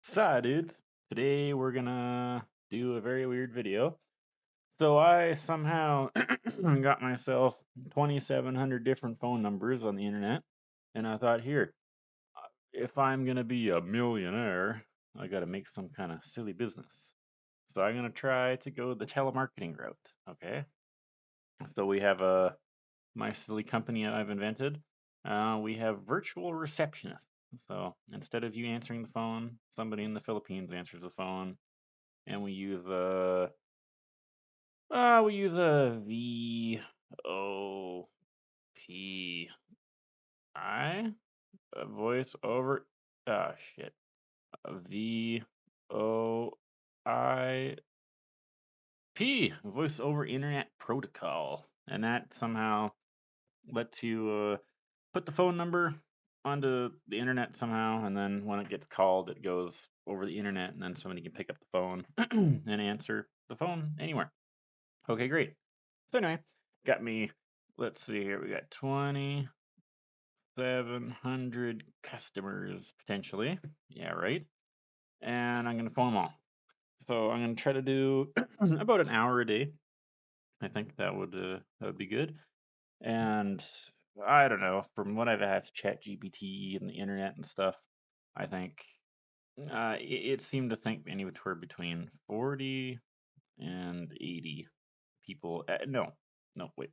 So, dudes, today we're gonna do a very weird video. So I somehow got myself 2,700 different phone numbers on the internet, and I thought, here, if I'm gonna be a millionaire, I gotta make some kind of silly business. So I'm gonna try to go the telemarketing route. Okay. So we have my silly company I've invented. We have virtual receptionists. So instead of you answering the phone, somebody in the Philippines answers the phone, and we use a VoPI, voice over shit, a VoIP, voice over internet protocol, and that somehow lets you put the phone number onto the internet somehow, and then when it gets called, it goes over the internet, and then somebody can pick up the phone and answer the phone anywhere. Okay, great. So anyway, got me, let's see here, we got 2,700 customers potentially. Yeah, right. And I'm gonna phone them all. So I'm gonna try to do about an hour a day. I think that would be good. And I don't know, from what I've asked ChatGPT and the internet and stuff, I think it seemed to think anywhere between 40 and 80 people. No, no, wait.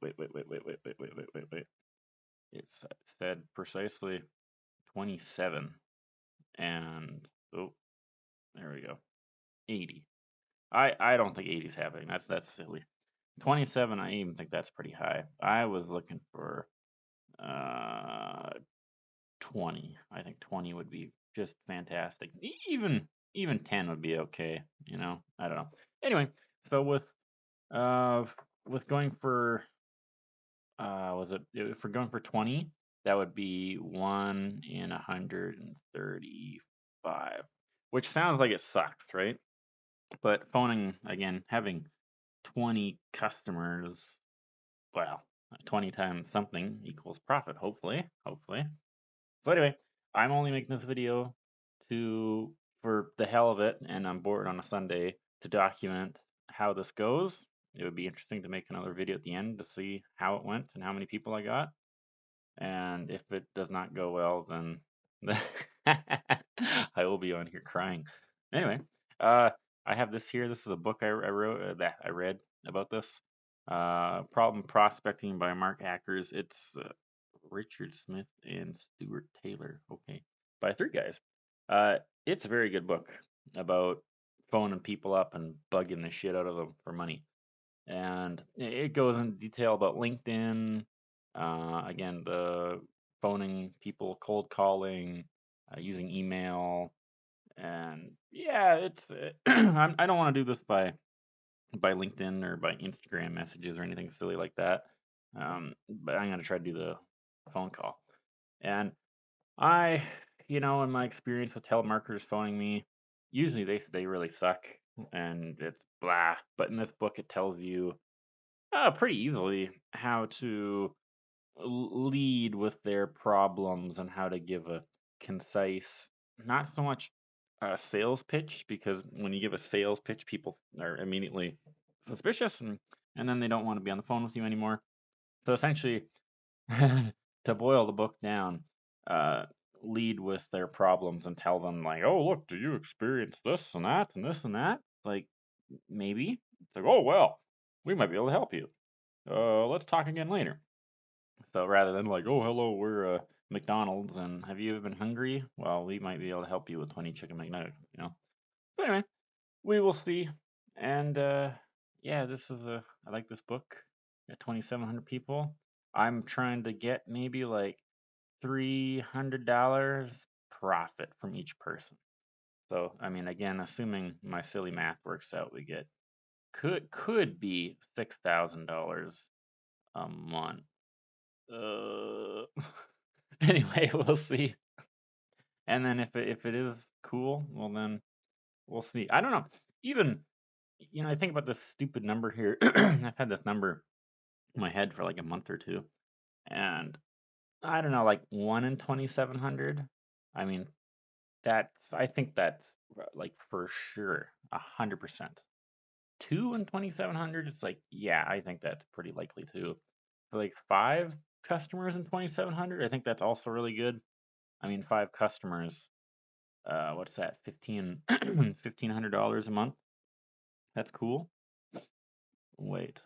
It's said precisely 27, and oh, there we go, 80. I don't think 80 is happening. That's silly. 27, I even think that's pretty high. I was looking for uh 20. I think 20 would be just fantastic. Even 10 would be okay, I don't know. Anyway, so uh with going for was it if we're going for 20, that would be 1 in 135, which sounds like it sucks, right? But phoning again, having 20 customers, well, 20 times something equals profit, hopefully. So anyway, I'm only making this video to for the hell of it, and I'm bored on a Sunday to document how this goes. It would be interesting to make another video at the end to see how it went and how many people I got. And if it does not go well, then I will be on here crying. Anyway, uh, I have this here. This is a book I wrote that I read about this. Problem Prospecting by Mark Hackers. It's Richard Smith and Stuart Taylor. Okay, by three guys. It's a very good book about phoning people up and bugging the shit out of them for money. And it goes into detail about LinkedIn, again, the phoning people, cold calling, using email, and yeah, it's I don't want to do this by LinkedIn or by Instagram messages or anything silly like that. But I'm gonna try to do the phone call. And I, in my experience with telemarketers phoning me, usually they really suck and it's blah. But in this book, it tells you pretty easily how to lead with their problems and how to give a concise, not so much a sales pitch, because when you give a sales pitch, people are immediately suspicious and then they don't want to be on the phone with you anymore. So essentially, to boil the book down, uh, lead with their problems and tell them like, oh, look, do you experience this and that and this and that? Like, maybe. It's like, oh, well, we might be able to help you. Let's talk again later. So rather than like, oh, hello, we're McDonald's, and have you ever been hungry? Well, we might be able to help you with 20 chicken McNuggets. But anyway, we will see. And yeah, I like this book. Got 2,700 people. I'm trying to get maybe like $300 profit from each person. So, I mean, again, assuming my silly math works out, we get could be $6,000 a month. Uh, anyway, we'll see. And then if it is cool, well then we'll see. I don't know. Even I think about this stupid number here. I've had this number in my head for like a month or two, and I don't know, like 1 in 2,700. I mean, I think that's like for sure, 100%. Two in 2,700, it's like, yeah, I think that's pretty likely too. For like five customers in 2,700, I think that's also really good. I mean, five customers, what's that? 1,500 $1,500 a month. That's cool. Wait,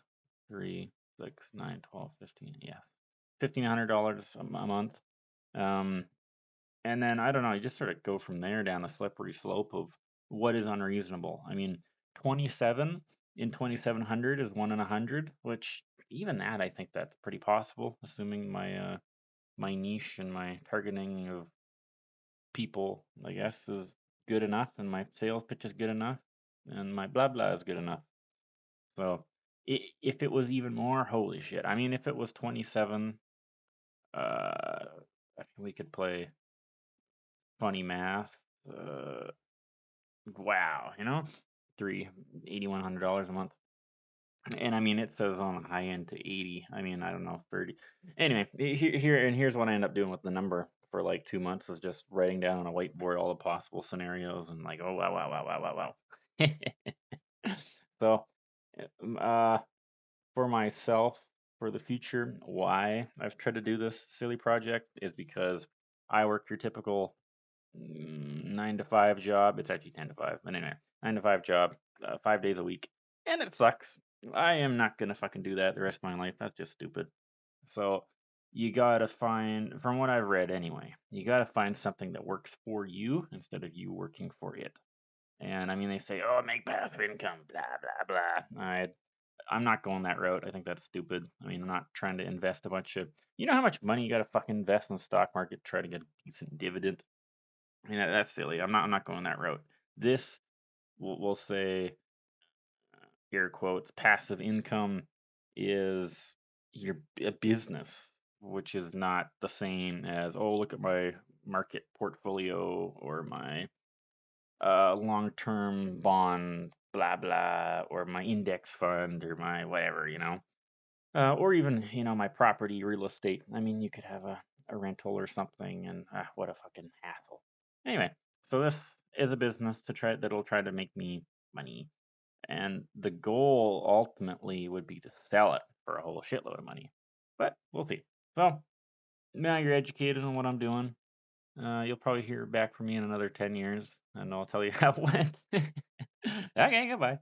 3, 6, 9, 12, 15. Yeah, $1,500 a month. Um, and then I don't know, you just sort of go from there down a slippery slope of what is unreasonable. I mean, 27 in 2,700 is 1 in 100, which even that I think that's pretty possible, assuming my niche and my targeting of people, I guess, is good enough, and my sales pitch is good enough, and my blah blah is good enough. So if it was even more, holy shit. I mean, if it was 27, we could play funny math. Wow, $8,100 a month. And I mean, it says on the high end to 80. I mean, I don't know, 30. Anyway, here's what I end up doing with the number for like 2 months is just writing down on a whiteboard all the possible scenarios and like, oh wow, wow, wow, wow, wow, wow. So, uh, for myself, for the future, why I've tried to do this silly project is because I work your typical 9 to 5 job. It's actually 10 to 5, but anyway, 9 to 5 job, 5 days a week, and it sucks. I am not gonna fucking do that the rest of my life. That's just stupid. So you gotta find, from what I've read anyway, you gotta find something that works for you instead of you working for it. And I mean, they say, oh, make passive income, blah blah blah. I'm not going that route. I think that's stupid. I mean, I'm not trying to invest a bunch of. You know how much money you gotta fucking invest in the stock market to try to get a decent dividend? I mean, that's silly. I'm not going that route. This we'll say, air quotes, passive income is your a business, which is not the same as, oh, look at my market portfolio or my long-term bond, blah blah, or my index fund or my whatever. Or even my property, real estate. I mean, you could have a rental or something, and what a fucking hassle. Anyway, so this is a business that'll try to make me money, and the goal ultimately would be to sell it for a whole shitload of money. But we'll see. So now you're educated on what I'm doing. You'll probably hear back from me in another 10 years, and I'll tell you how it went. Okay, goodbye.